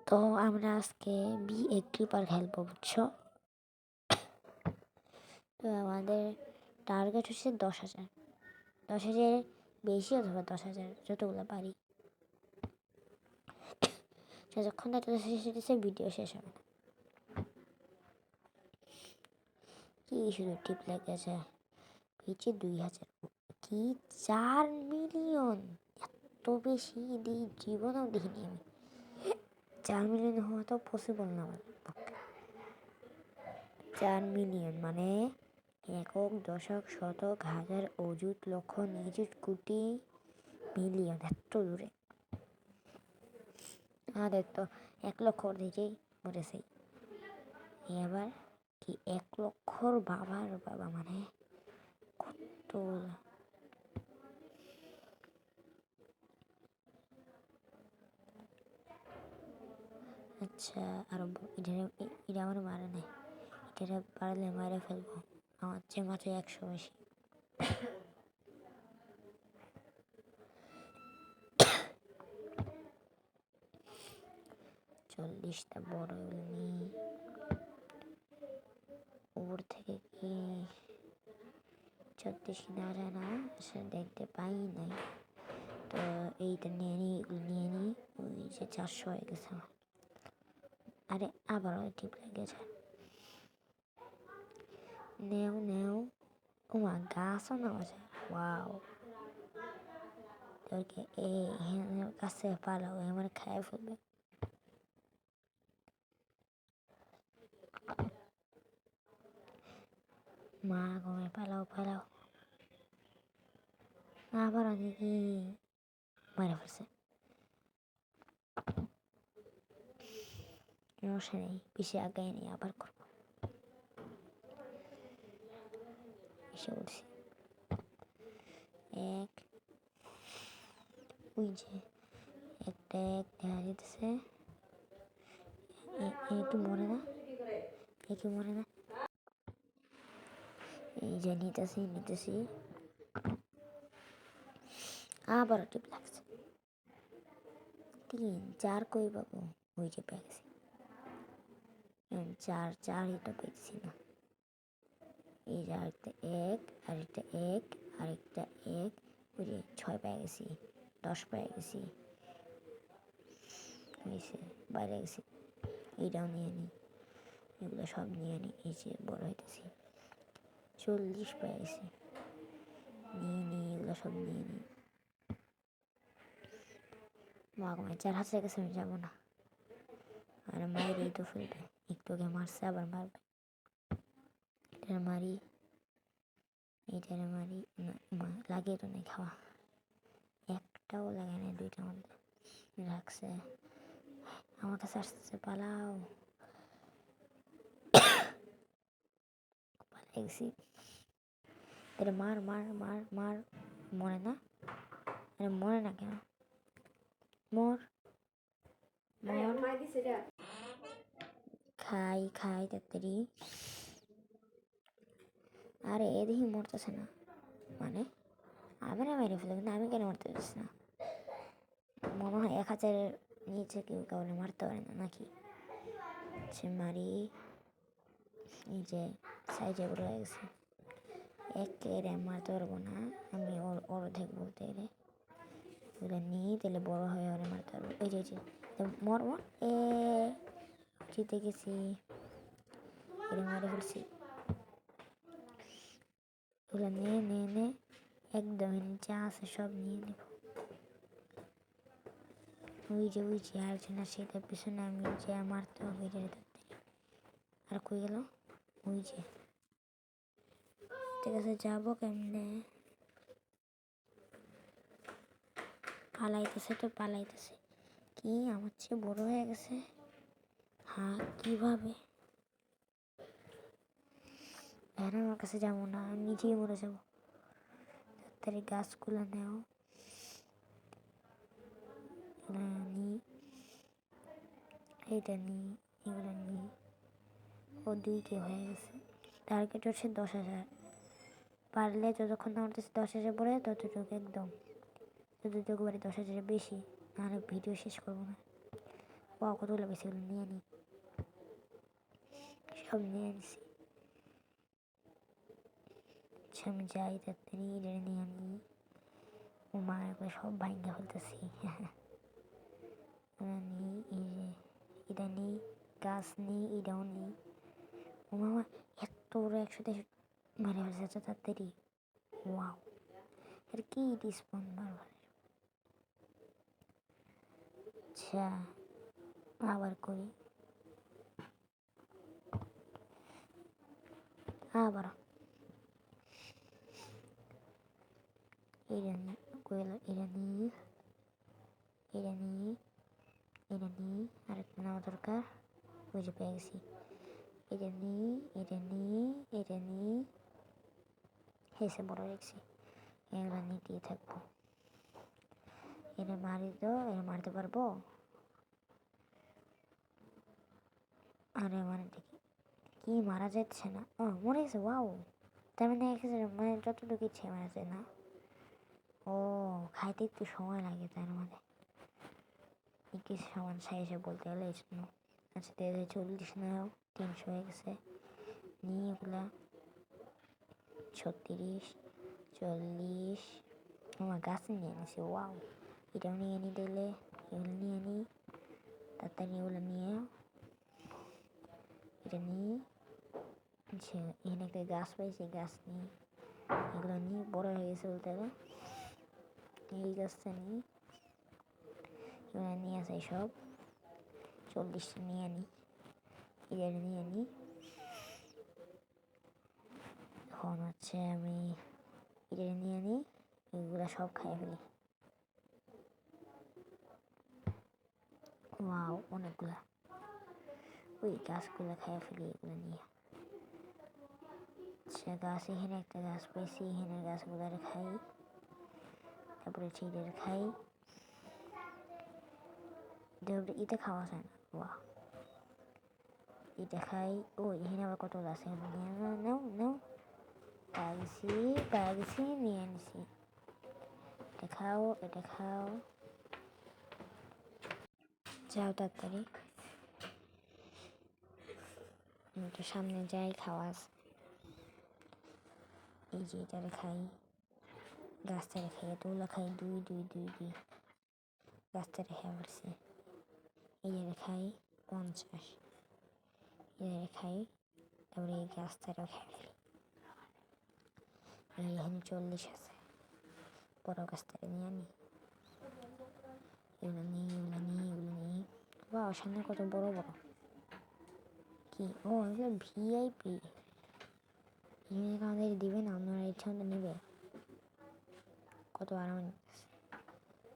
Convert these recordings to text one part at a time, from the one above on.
তো আমরা আজকে বিএ ক্রিপার খেলবো, বুঝছো? তো আমাদের টার্গেট হচ্ছে 10,000, 10,000 বেশি অথবা 10,000, যতগুলো পারি। যতক্ষণ তার শেষ হতেছে ভিডিও শেষ হবে না। কি শুধু টিপ লেগেছে পিছিয়ে 2,000, কি 4 মিলিয়ন, এত বেশি জীবনেও দেখিনি আমি। 4 মিলিয়ন হওয়া তো পসিবল না আমার পক্ষে। 4 মিলিয়ন মানে একক, দশক, শতক, হাজার, অযুত, লক্ষ, নিযুত, কোটি, মিলিয়ন, এত দূরে। আমাদের তো 1 লক্ষ দিকেই মরেছে। এবার কি 1 লক্ষর বাবার বাবা, মানে কত। আচ্ছা, আরো এটা আমার মারে নাই, এটা পারলে মারে ফেলবো। আমার চেয়ে মাত্র 100 বেশি। চল্লিশটা বড় নিই উপর থেকে, কি 36 নেওয়া যায় না, সে দেখতে পাই নাই। তো এইটা নিয়ে নিই, এগুলো নিয়ে নিই। ওই যে 400 হয়ে গেছে। আরে আবারও টিপ লেগেছে। নেও নেও, ওমা গাছও নেওয়া যায়। ওয়াও, তোরকে এই কাছে পালাও, আমার খায় ফেলবে। মা ঘুমে, পালাও পালাও। আবার অনেকে মারা ফেলছে। সমস্যা নেই, পিছিয়ে আগাই নেই, আবার করবো। এসে উঠছি। 1, ওই যে একটা 1 দেখা যেতেছে। একটু মরে না, একটু মরে না। এই যে নিতেছি। আবার টিপ লাগছে। 3, 4 কই পাবো? ওই যে পেয়ে গেছি। 4 এটা পেয়েছি না। এই যে আরেকটা 1, আরেকটা 1, আরেকটা 1, ওই যে 6 পেয়ে গেছি, 10 পেয়ে গেছি। হয়েছে, বাইরে গেছি। এইটাও নিয়ে নিই, এগুলো সব নিয়ে নিই। এই যে বড় হইতেছি, 40 পেয়ে গেছি। নিয়ে নিই, এগুলো সব নিয়ে নিই। মাগমায় 4,000 গেছে, আমি যাবো না। আর মায়েরই তো ফেলবে, একটু আগে মারছে, আবার মারবে। এটার মারি, এইটার মারি না, লাগিয়ে তো নেই খাওয়া। একটাও লাগে না, 2টার মধ্যে রাখছে। আমার কাছে আসতেছে, পালাও। পালাই গেছি। এটা মার মার মার মার, মরে না। আরে মরে না কেন? মর মর, খাই খাই তাড়াতাড়ি। আরে এ দেখি মরতেছে না, মানে আমার মেরে ফেলে, কিন্তু আমি কেন মারতে পারছি না? মনে হয় 1,000-এর নিচে কেউ কাউকে মারতে পারে না নাকি? সে মারি। এই যে সাইজে বড় হয়ে গেছে, একে মারতে পারবো না আমি। অর্ধেক বলতে এলে ওগুলো নিই, তাহলে বড় হয়ে ওরে মারতে পারবো। এই যে মর মর, জিতে গেছি। এটা মারে ফেলছি। ওগুলো নে একদম যা আছে সব নিয়ে নেব। ওই যে আরেকজন আছে, তার পিছনে আমি যে মারতে হবে। আর কই গেল? ওই যে, ঠিক আছে, যাবো কেমনে? পালাইতেছে। কি আমার চেয়ে বড় হয়ে গেছে? হ্যাঁ, কিভাবে? আর আমার কাছে যাবো না, আমি নিজেই মরে যাবো। তাড়াতাড়ি গাছগুলো নেও, নিই, এইটা নিই, এগুলো নিই। ও 2কে হয়ে গেছে। টার্গেট হচ্ছে 10,000। পারলে যতক্ষণ আমার কাছে 10,000 পড়ে ততটুকু, একদম যতটুকু পারি 10,000-এর বেশি, নাহলে ভিডিও শেষ করবো না। কতগুলো বেশিগুলো নিয়ে নিই, সব নিয়ে নিছি। আচ্ছা আমি যাই তাড়াতাড়ি এটা নিয়ে আনি। ও মা একবার সব ভাঙ্গা ফেলতেছি। নিই এই যে এটা নিই, গাছ নিই, এটাও নিই। ও মামা এত বড় একসাথে মারে ফেলছে তাড়াতাড়ি। ওয়াও, আর কি ডিসপন বারবার। আচ্ছা আবার করি, আবার এটা নিই, এটা নিই, এটা নিই, এটা নিই, আরেকটা নেওয়া দরকার। ওই যে পেয়ে গেছি। এটা নিই, এটা নিই, এটা নিই, হেসে বড় দেখছি। এগুলো নিতেই থাকবো। এটা মারি তো, এটা মারতে পারবো। আরে মানে কি মারা যাচ্ছে না? ও মরে গেছে, ওয়াও। তার মানে মানে যতটুকু ইচ্ছে মারা যায় না। ও খাইতে একটু সময় লাগে তার মানে, কিছু সমান সাইজে বলতে গেলে এই জন্য। আচ্ছা 40 নাও, 300 হয়ে গেছে। নিয়ে এগুলা 36, 40। আমার গাছ নিয়ে নিছি, ওয়াও। এটাও নিয়ে নি দিলে, এগুলো নিয়ে নিই তাড়াতাড়ি, এগুলো নিয়ে এটা নিই। আচ্ছা এখানে একটা গাছ পাইছি, গাছ নিই, এগুলো নিয়ে বড় হয়ে গেছে বলতে গেলে। এই গাছটা নিই, এগুলো নিয়ে আসে সব 40টা নিয়ে নিই, এটা নিয়ে নিই। এখন হচ্ছে আমি এটা নিয়ে নিই, এগুলো সব খাই ফেলি। ওয়াও অনেকগুলা, ওই গাছগুলো খাই ফেলি এগুলো নিয়ে। আচ্ছা গাছ, এখানে একটা গাছ পাইছি, এখানে গাছগুলো খাই, তারপরে চিড়ের খাই। এটা খাওয়া যায় না, ওয়া এটা খাই। ও এখানে আবার কত গাছ, নাও নাও, পাইছি পাইছি, নিয়ে আনছি। এটা খাও, এটা খাও, যাও তাড়াতাড়ি। একটু সামনে যাই, খাওয়া আছে। এই যে এটারে খাই, গাছটারে খাই, এতগুলো খাই, 2 2 2 2, গাছটারে খেয়ে পড়ছি। এটারে খাই 50, এটারে খাই, তারপরে এই গাছটারও খেয়ে ফেলি। এখানে 40 আছে, বড় গাছটারে নিয়ে আনি, এগুলো নিই, এগুলো নিই, এগুলো নিই। বা সামনে কত বড় বড় কি, ও এগুলো ভিআইপি, আমাদের দিবে না, আপনারা ইচ্ছা মতো নেবে। কত আরাম।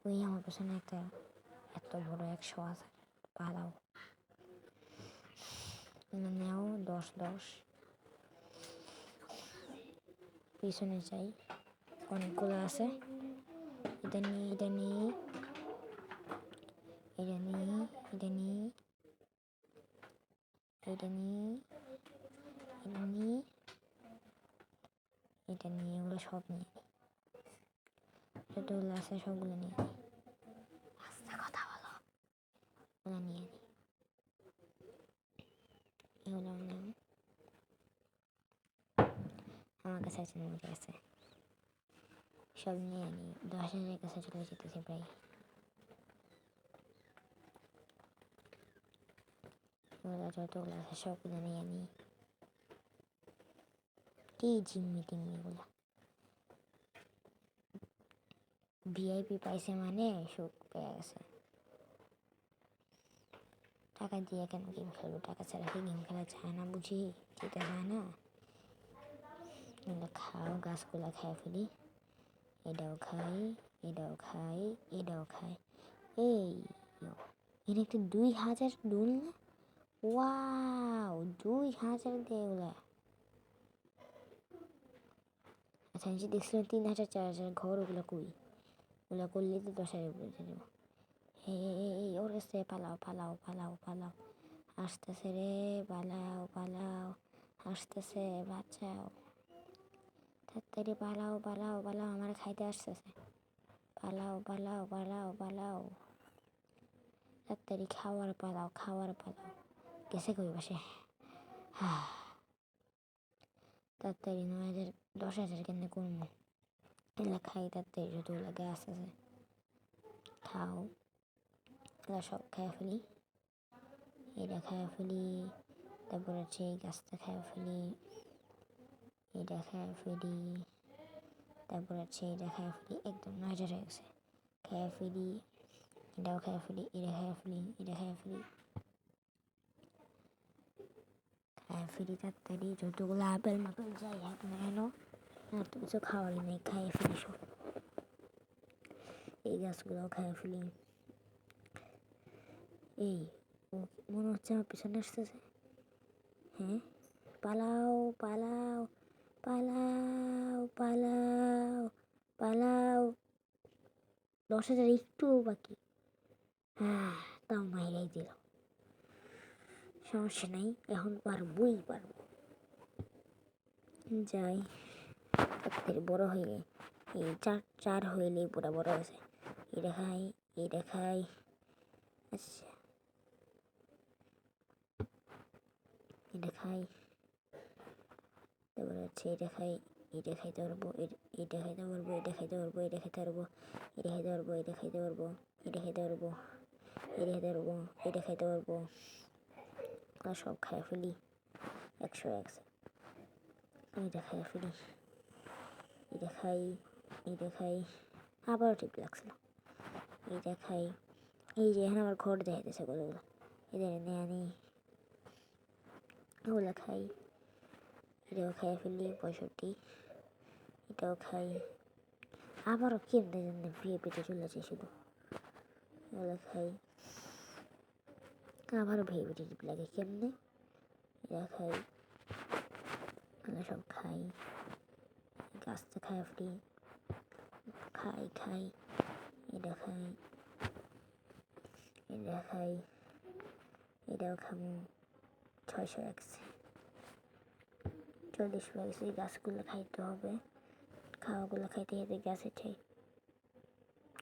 ওই আমার পেছনে একটা এত বড় 100 আছে, পালাও। নেও 10 10, পিছনে যাই, অনেকগুলো আছে। এটা নিই, এটা নিই, এটা নিই, এটা নিই, এটা নিই, এটা নিই, এটা নিয়ে, এগুলো সব নিয়ে নিই, যতগুলো আছে সবগুলো নিয়ে নিই। আস্তে কথা বলো, ওগুলো নিয়ে নিই, এগুলো নিই। আমার কাছে আছে, মরে গেছে, সব নিয়ে নিই। 10,000-এর কাছে চলে যেতেছে প্রায়। ওগুলো যতগুলো আছে সবগুলো নিয়ে নিই। কি জিম্মি টিম্মি এগুলো, ভিআইপি পাইছে মানে সুখ পেয়ে গেছে। টাকা দিয়ে কেন গেম খেলবো, টাকা ছাড়া কি গেম খেলা যায় না বুঝি, যেতে যায় না। এগুলো খাও, গাছগুলো খাই ফেলি, এটাও খাই, এটাও খাই, এটাও খাই। এই এখানে একটা 2000 ডুল না, ওয়াও 2000 দিয়ে এগুলা। আচ্ছা আমি যে দেখছিলাম 3000 4000 ঘর, ওগুলো কই? ওগুলো করলে তো 10,000 বেঁচে যাবো। এই ওর কাছে পালাও পালাও পালাও পালাও, আসতেছে রে, পালাও পালাও, আসতেছে, বাঁচাও তাড়াতাড়ি, পালাও পালাও পালাও, আমার খাইতে আসতেছে, পালাও পালাও পালাও পালাও, তাড়াতাড়ি খাওয়ার পালাও গেছে কই বসে তাড়াতাড়ি 9,000 10,000 কেমনে করবো এগুলা খাই তাড়াতাড়ি যতগুলো গাছ আছে খাও এগুলা সব খাইয়া ফেলি এটা খাইয়া ফেলি তারপর হচ্ছে এই গাছটা খাইয়া ফেলি এটা খাইয়া ফেলি তারপর হচ্ছে এটা খাইয়া ফেলি একদম 9,000 হয়ে গেছে খাইয়া ফেলি এটাও খাইয়া ফেলি এটা খাইয়া ফেলি এটা খাইয়া ফেলি খাইয়া ফেলি তাড়াতাড়ি যতগুলো আপেল মাপেল যাই হোক না কেন আর তো কিছু খাওয়ারই নেই খাইয়া ফেলি সব এই গাছগুলোও খাইয়া ফেলি এই মনে হচ্ছে আমার পিছনে আসতেছে হ্যাঁ পালাও পালাও পালাও পালাও পালাও 10,000 একটু বাকি তাও মাইরাই দিল সমস্যা নাই এখন পারবো যাই তাড়াতাড়ি বড় হয়ে এই চার হইলেই পুরা বড় হয়েছে এটা খাই আচ্ছা এটা খাই তারপরে হচ্ছে এটা খাইতে পারবো এটা খাইতে পারবো এটা খাইতে পারবো এটা খাইতে পারবো এটা খাইতে পারবো এটা খাইতে পারবো এটা খাইতে পারবো এটা খাইতে পারবো এটা খাইতে পারবো সব খাই ফেলি 100 এটা খাই ফেলি এটা খাই আবারও ঠিক লাগছিল এটা খাই এই যে এখানে আমার ঘর দেখাইতেছে কতগুলো এদের নেয়া নেই ওগুলো খাই এটাও খাই ফেলি 65 এটাও খাই আবারও কেমনে যেন পেটে চলে যায় শুধু এগুলো খাই আবারও পেটে লাগে কেমনে এটা খাই এগুলো সব খাই গাছটা খাই ফেলি খাই এটা খাই এটাও খাবো 600 40 হয়ে গেছে এই গাছগুলো খাইতে হবে খাওয়াগুলো খাইতে খেতে গাছে ঠাই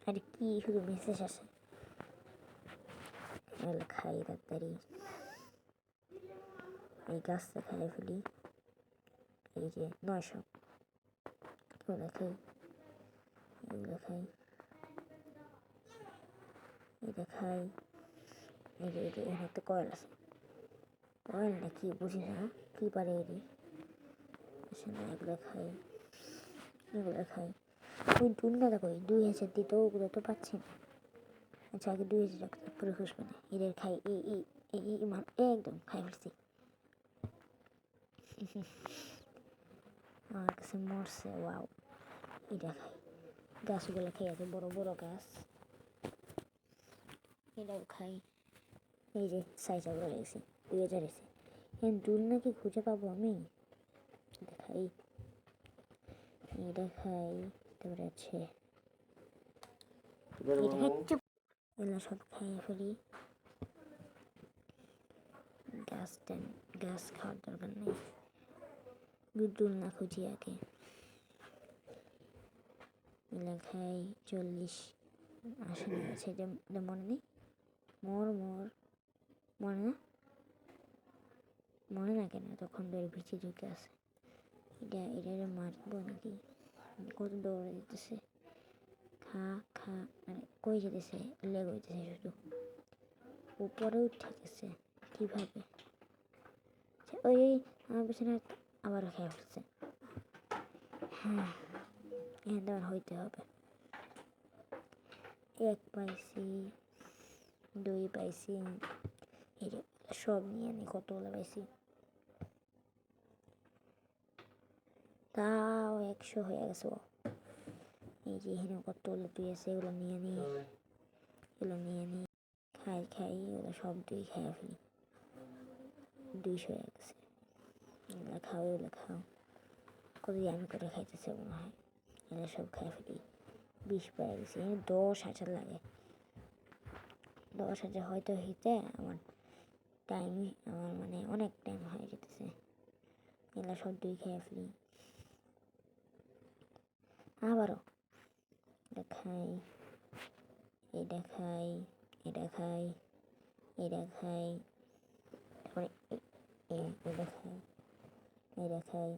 আর কি শুধু মেসেজ আসে এগুলো খাই তাড়াতাড়ি এই গাছটা খাই ফেলি এই যে 900 এগুলো খাই এটা খাই এই যে এখানে একটা কয়েল আছে কয়েল না কি বুঝি না কি পারে আসলে এগুলো খাই ওই দুর্নাটা কই 2,000 দিত ওগুলো তো পাচ্ছি না আচ্ছা আগে 2,000 রাখতে তারপরে খুশবো না এদের খাই একদম খাই ফেলছি আমার কাছে মরছে ওয়াও এটা খাই গাছগুলো খাই আছে বড় বড় গাছ এটাও খাই এই যে সাইজা বড় গেছি 2,000 এসে দুল নাকি খুঁজে পাবো আমি এটা খাই তারপরে আছে এগুলো সব খাইয়ে ফেলি গাছ খাওয়ার দরকার নেই দুল না খুঁজি আগে এগুলো খাই 40 আসেনি আছে এটা মনে নেই মনে না কেন তখন বের ভিচি ঢুকে আছে এটা মারবো নাকি কত দৌড়ে দিতেছে খা মানে কই যেতেছে লেগ হইতেছে শুধু উপরে উঠে গেছে কিভাবে ওই আমার পেছনে আবারও খেয়ে ফেলছে এখানে হইতে হবে 1 পাইছি 2 পাইছি এই যে সব নিয়ে নি কতগুলো পাইছি তাও 100 হয়ে গেছে এই যে এখানে কতগুলো তুই আছে এগুলো নিয়ে নি খাই এগুলো সব খাইয়া ফেলি 200 হয়ে গেছে এগুলো খাও কত আমি করে খাইতেছে মনে হয় এগুলো সব খাই ফেলি 20 পেয়ে গেছে 10,000 লাগে 10,000 হয়তো হইতে আমার মানে অনেক টাইম হয়ে যেতেছে এগুলো সব খাইয়া ফেলি আবারও এটা খাই এটা খাই, তারপরে এটা খাই, এটা খাই।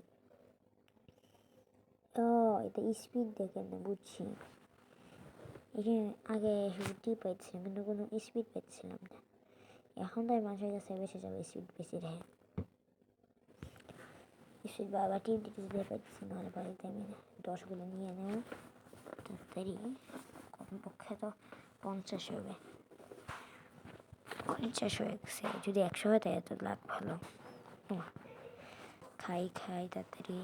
ও এটা স্পিড দেখেন না, বুঝছি। এখানে আগে শুধু টি পাইছিলাম কিন্তু কোনো স্পিড পাচ্ছিলাম না। এখন তো মানুষের কাছে বেশি যাবে স্পিড বেশি রেখে স্পিড বাবা টিম টিটিস দিয়ে পাচ্ছি, নাহলে বাড়িতে আমি 10গুলো নিয়ে নেব তাড়াতাড়ি। কমপক্ষে তো 50 হবে, 50 হয়ে গেছে। যদি 100 হয় তাহলে তো লাখ ভালো। খাই খাই তাড়াতাড়ি,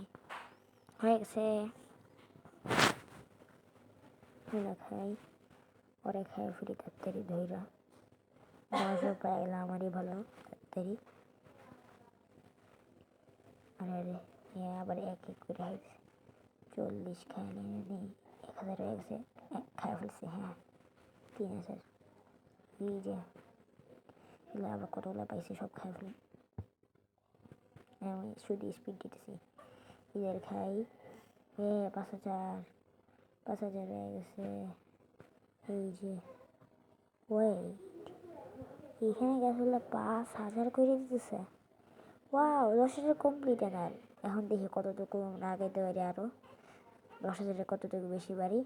হয়ে গেছে। খাই, পরে খাই ফিরি তাড়াতাড়ি ধৈরা 10 পাই গেলে আমারই ভালো তাড়াতাড়ি। আরে আবার এক এক করে খাইছে, 40 খাইলে নেই, 1000 হয়ে গেছে। খাই ফেলছি, হ্যাঁ 3000। এই যে এগুলো আবার কতগুলো পাইছি, সব খাই ফেলি। আমি শুধু স্পিড দিতেছি। ঈদের খাই, 5000, 5000 হয়ে গেছে। এই যে ওয়েট, এখানে গেছিল 5000 করে দিতেছে। ওয়াও, 10,000 কমপ্লিট এনার। এখন দেখি কতটুকু লাগাইতে পারি, আরও 10,000 কতটুকু বেশি বাড়ি।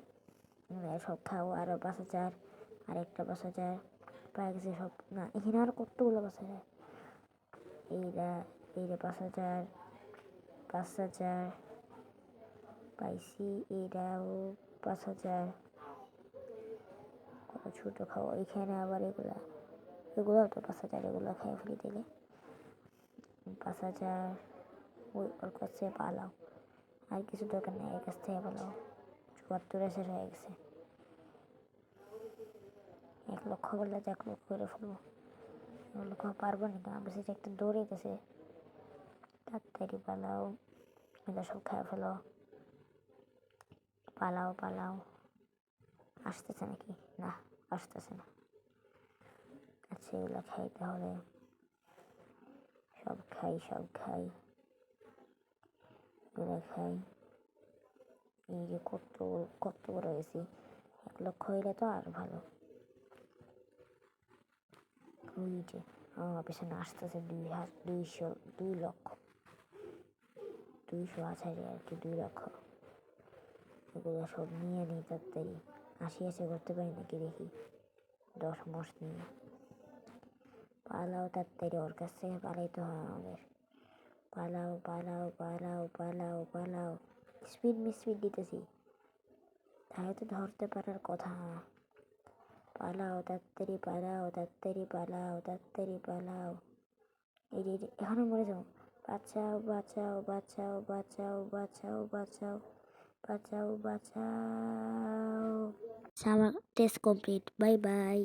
সব খাও, আরও 5000, আরেকটা 5000 পাই গেছে সব। না এখানে আরও কতগুলো 5000, এইটা 5000, 5000 পাইছি। এটাও 5000, কত ছোটো খাও। এখানে আবার এগুলোও তো 5000, এগুলো খাই ফেলি দিলে 5000। ওর কাছে পালাও, আর কিছু দরকার নেই, এর কাছ থেকে পালাও। 74,000 হয়ে গেছে। 1 লক্ষ করলে 1 লক্ষ করে ফেলবো। 1 লক্ষ পারবো না, আমার কাছে একটা দৌড়াইতেছে। তাড়াতাড়ি পালাও, এগুলো সব খাই ফেলো। পালাও পালাও, আসতেছে নাকি? না আসতেছে না। আচ্ছা এগুলো খাই তাহলে, সব খাই সব খাই, এগুলো খাই। এই যে কত বড় হয়েছি, 1 লক্ষ হইলে তো আর ভালো। ওই যে আমার পেছনে আসতেছে 2 লক্ষ, 200 আছে আর কি, 2 লক্ষ। এগুলো সব নিয়ে নিই তাড়াতাড়ি। 80 করতে পারি নাকি দেখি, 10 মাস নিয়ে পালাও তাড়াতাড়ি। ওর কাছ থেকে পালাইতে হয় আমাদের। পালাও পালাও পালাও পালাও পালাও, স্পিড দিতেছি, তাহলে তো ধরতে পারার কথা। পালাও তাড়াতাড়ি পালাও, তাড়াতাড়ি পালাও, তাড়াতাড়ি পালাও। এই যে এখানে মরে যাও। বাঁচাও বাঁচাও বাঁচাও বাঁচাও বাঁচাও বাঁচাও বাঁচাও বাঁচাও। আমার টেস্ট কমপ্লিট, বাই বাই।